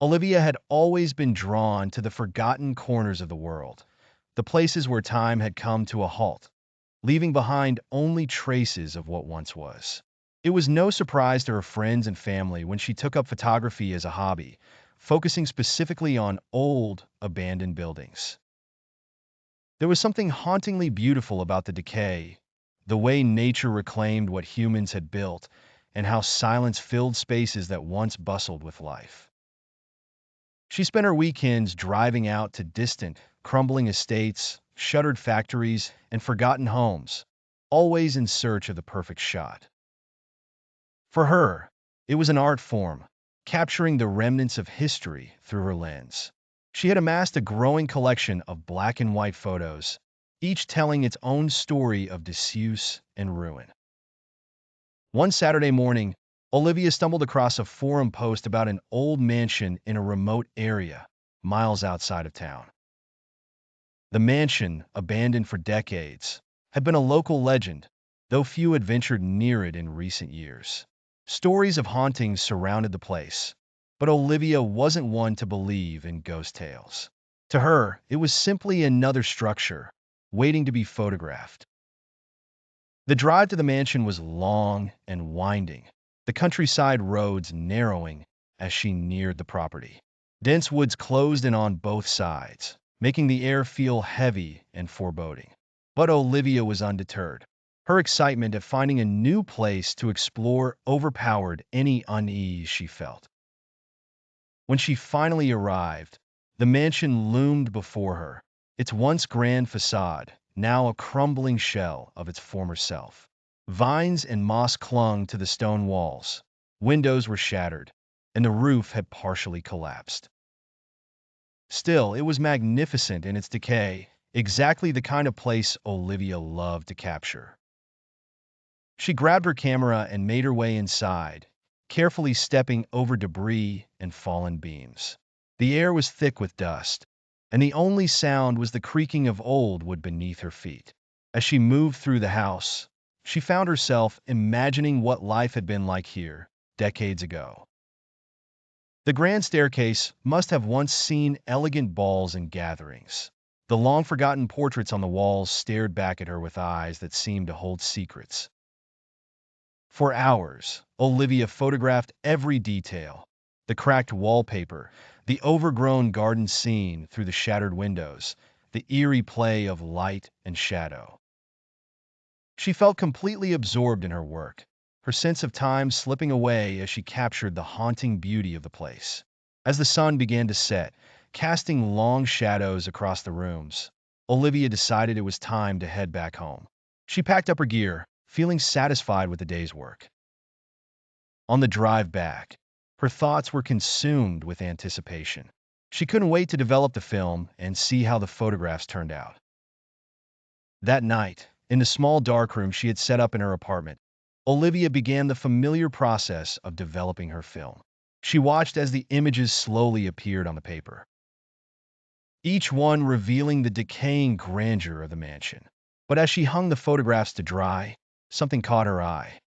Olivia had always been drawn to the forgotten corners of the world, the places where time had come to a halt, leaving behind only traces of what once was. It was no surprise to her friends and family when she took up photography as a hobby, focusing specifically on old, abandoned buildings. There was something hauntingly beautiful about the decay, the way nature reclaimed what humans had built, and how silence filled spaces that once bustled with life. She spent her weekends driving out to distant, crumbling estates, shuttered factories, and forgotten homes, always in search of the perfect shot. For her, it was an art form, capturing the remnants of history through her lens. She had amassed a growing collection of black and white photos, each telling its own story of disuse and ruin. One Saturday morning, Olivia stumbled across a forum post about an old mansion in a remote area, miles outside of town. The mansion, abandoned for decades, had been a local legend, though few had ventured near it in recent years. Stories of hauntings surrounded the place, but Olivia wasn't one to believe in ghost tales. To her, it was simply another structure, waiting to be photographed. The drive to the mansion was long and winding, the countryside roads narrowing as she neared the property. Dense woods closed in on both sides, making the air feel heavy and foreboding. But Olivia was undeterred. Her excitement at finding a new place to explore overpowered any unease she felt. When she finally arrived, the mansion loomed before her, its once grand facade now a crumbling shell of its former self. Vines and moss clung to the stone walls, windows were shattered, and the roof had partially collapsed. Still, it was magnificent in its decay, exactly the kind of place Olivia loved to capture. She grabbed her camera and made her way inside, carefully stepping over debris and fallen beams. The air was thick with dust, and the only sound was the creaking of old wood beneath her feet. As she moved through the house, she found herself imagining what life had been like here, decades ago. The grand staircase must have once seen elegant balls and gatherings. The long-forgotten portraits on the walls stared back at her with eyes that seemed to hold secrets. For hours, Olivia photographed every detail: the cracked wallpaper, the overgrown garden scene through the shattered windows, the eerie play of light and shadow. She felt completely absorbed in her work, her sense of time slipping away as she captured the haunting beauty of the place. As the sun began to set, casting long shadows across the rooms, Olivia decided it was time to head back home. She packed up her gear, feeling satisfied with the day's work. On the drive back, her thoughts were consumed with anticipation. She couldn't wait to develop the film and see how the photographs turned out. That night, in the small darkroom she had set up in her apartment, Olivia began the familiar process of developing her film. She watched as the images slowly appeared on the paper, each one revealing the decaying grandeur of the mansion. But as she hung the photographs to dry, something caught her eye.